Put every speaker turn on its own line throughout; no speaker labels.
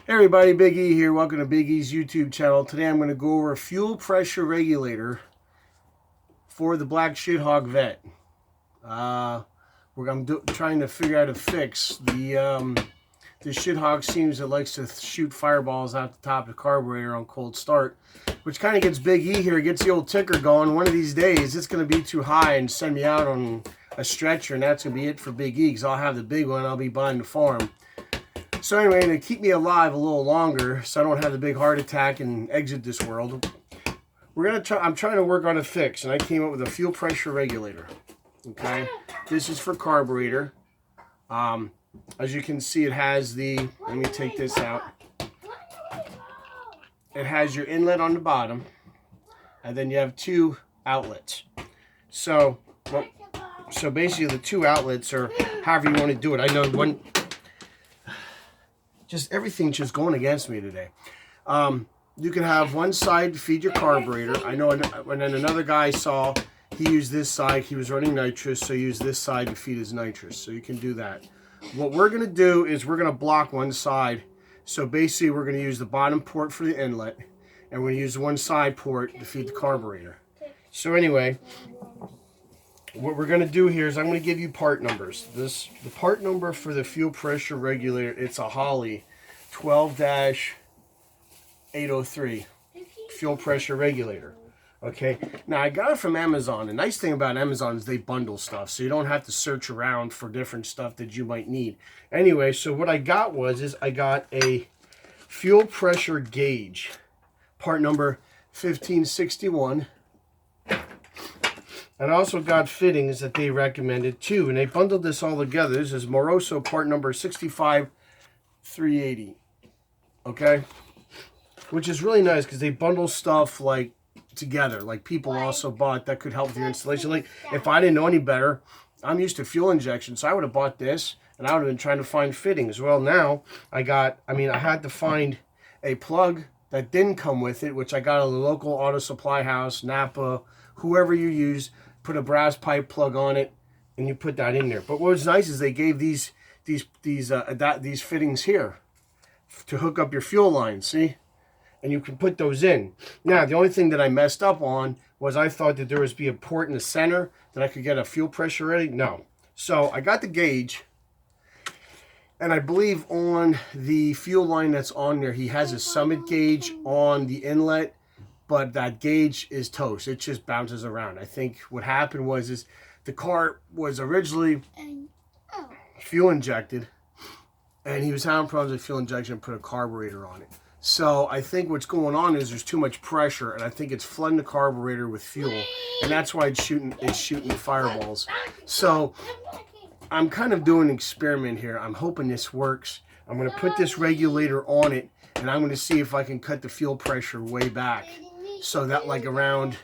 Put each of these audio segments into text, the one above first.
Hey everybody, Big E here. Welcome to Big E's YouTube channel. Today I'm going to go over a fuel pressure regulator for the black shithawk vet. I'm trying to figure out a fix. The shithawk seems it likes to shoot fireballs out the top of the carburetor on cold start, which kind of gets Big E here. It gets the old ticker going. One of these days it's going to be too high and send me out on a stretcher, and that's going to be it for Big E because I'll have the big one. I'll be buying the farm. So anyway, to keep me alive a little longer, so I don't have the big heart attack and exit this world, I'm trying to work on a fix, and I came up with a fuel pressure regulator. Okay, this is for carburetor. As you can see, it has the. Let me take this out. It has your inlet on the bottom, and then you have two outlets. So basically, the two outlets are however you want to do it. I know one. Just everything's just going against me today. You can have one side to feed your carburetor. I know, and then another guy saw he used this side. He was running nitrous, so he used this side to feed his nitrous. So you can do that. What we're going to do is we're going to block one side. So basically, we're going to use the bottom port for the inlet, and we're going to use one side port to feed the carburetor. So anyway, what we're going to do here is I'm going to give you part numbers. The part number for the fuel pressure regulator, it's a Holley 12-803 fuel pressure regulator. Okay, now I got it from Amazon. The nice thing about Amazon is they bundle stuff, so you don't have to search around for different stuff that you might need. Anyway, so what I got is I got a fuel pressure gauge, part number 1561. And I also got fittings that they recommended too, and they bundled this all together. This is Moroso part number 65380. Okay, which is really nice because they bundle stuff like together. Like people also bought that could help with your installation. Like if I didn't know any better, I'm used to fuel injection, so I would have bought this and I would have been trying to find fittings. Well, now I had to find a plug that didn't come with it, which I got at a local auto supply house, Napa, whoever you use. Put a brass pipe plug on it, and you put that in there. But what was nice is they gave these fittings here to hook up your fuel line. See, and you can put those in. Now, the only thing that I messed up on was I thought that there was be a port in the center that I could get a fuel pressure ready. No, so I got the gauge, and I believe on the fuel line that's on there, he has a summit gauge on the inlet. But that gauge is toast. It just bounces around. I think what happened is the car was originally fuel injected, and he was having problems with fuel injection and put a carburetor on it. So I think what's going on is there's too much pressure, and I think it's flooding the carburetor with fuel, and that's why it's shooting fireballs. So I'm kind of doing an experiment here. I'm hoping this works. I'm going to put this regulator on it, and I'm going to see if I can cut the fuel pressure way back. So that like around,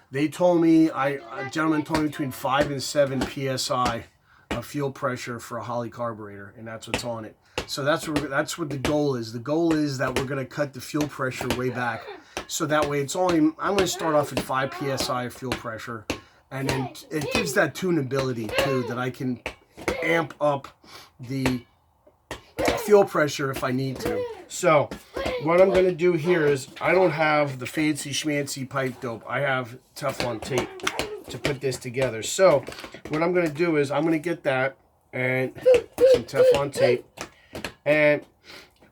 they told me, a gentleman told me between 5 and 7 PSI of fuel pressure for a Holley carburetor, and that's what's on it. So that's what the goal is. The goal is that we're going to cut the fuel pressure way back. So that way I'm going to start off at 5 PSI of fuel pressure, and then it gives that tunability too, that I can amp up the fuel pressure if I need to. So what I'm going to do here is I don't have the fancy schmancy pipe dope. I have Teflon tape to put this together. So what I'm going to do is I'm going to get that and some Teflon tape. And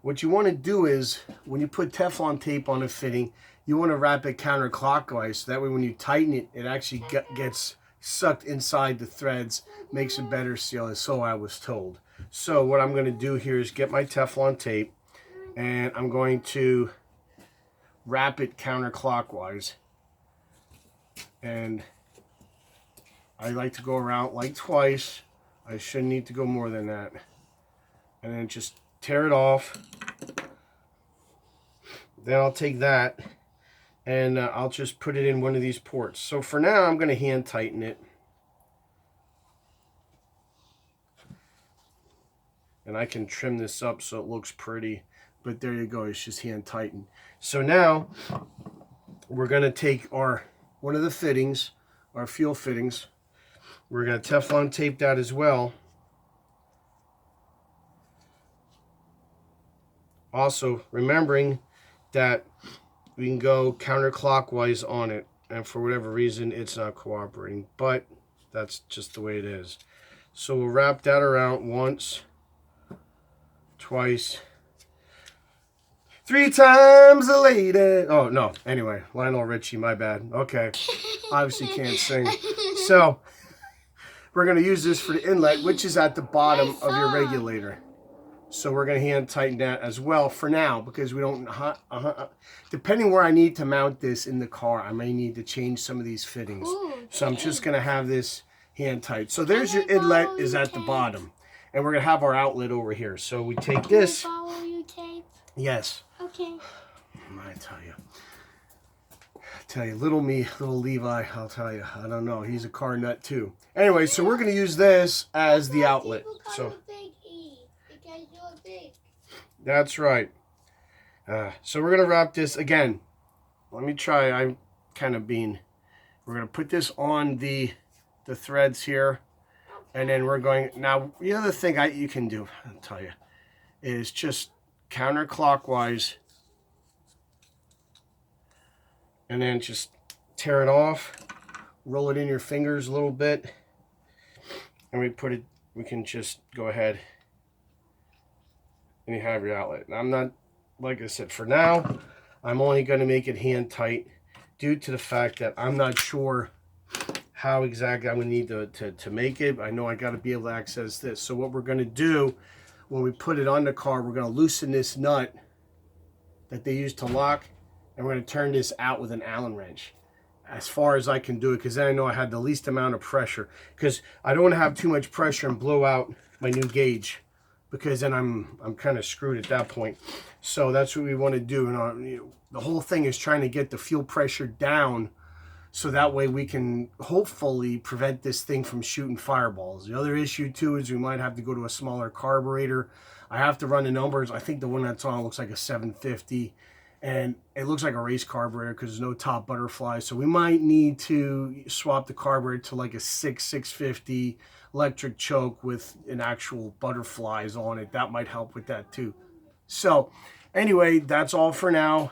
what you want to do is when you put Teflon tape on a fitting, you want to wrap it counterclockwise. So that way when you tighten it, it actually gets sucked inside the threads, makes a better seal, so I was told. So what I'm going to do here is get my Teflon tape, and I'm going to wrap it counterclockwise. And I like to go around like twice. I shouldn't need to go more than that. And then just tear it off. Then I'll take that and I'll just put it in one of these ports. So for now, I'm going to hand tighten it. And I can trim this up so it looks pretty. But there you go, it's just hand tightened. So now we're going to take one of the fittings, our fuel fittings. We're going to Teflon tape that as well. Also, remembering that we can go counterclockwise on it, and for whatever reason, it's not cooperating, but that's just the way it is. So we'll wrap that around once, twice, 3 times a lady. Oh, no. Anyway, Lionel Richie, my bad. Okay. Obviously can't sing. So, we're going to use this for the inlet, which is at the bottom of your regulator. So, we're going to hand tighten that as well for now, because we don't... depending where I need to mount this in the car, I may need to change some of these fittings. So, I'm just going to have this hand tight. So, there's your inlet is at the bottom. And we're going to have our outlet over here. So, we take this... Yes.
Okay.
I tell you, little me, little Levi, I'll tell you, I don't know, he's a car nut too. Anyway, so we're going to use this as the outlet. So that's right. So we're going to wrap this again. Let me try. I'm kind of being. We're going to put this on the threads here, and then we're going. Now the other thing you can do, I'll tell you, is just counterclockwise, and then just tear it off, roll it in your fingers a little bit, and we can just go ahead and you have your outlet. I'm not, like I said, for now, I'm only going to make it hand tight due to the fact that I'm not sure how exactly I'm going to need to make it. I know I got to be able to access this. So what we're going to do when we put it on the car, we're going to loosen this nut that they use to lock, and we're going to turn this out with an Allen wrench as far as I can do it, because then I know I had the least amount of pressure, because I don't want to have too much pressure and blow out my new gauge, because then I'm kind of screwed at that point. So that's what we want to do. And the whole thing is trying to get the fuel pressure down, so that way we can hopefully prevent this thing from shooting fireballs. The other issue too is we might have to go to a smaller carburetor. I have to run the numbers. I think the one that's on looks like a 750, and it looks like a race carburetor because there's no top butterfly. So we might need to swap the carburetor to like a 650 electric choke with an actual butterflies on it. That might help with that too. So anyway, that's all for now.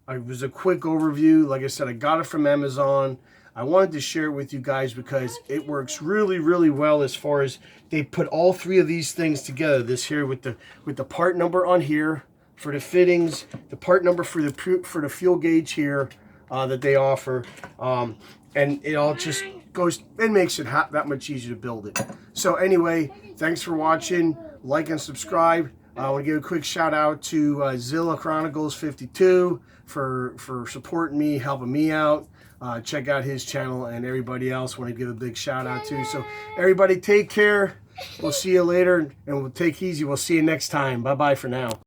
It was a quick overview. Like I said, I got it from Amazon. I wanted to share it with you guys because it works really, really well as far as they put all 3 of these things together. This here with the part number on here for the fittings, the part number for the fuel gauge here that they offer, and it all just goes. It makes it that much easier to build it. So anyway, thanks for watching. Like and subscribe. I want to give a quick shout out to Zilla Chronicles 52 for supporting me, helping me out. Check out his channel, and everybody else want to give a big shout out to. So everybody take care. We'll see you later, and we'll take easy. We'll see you next time. Bye-bye for now.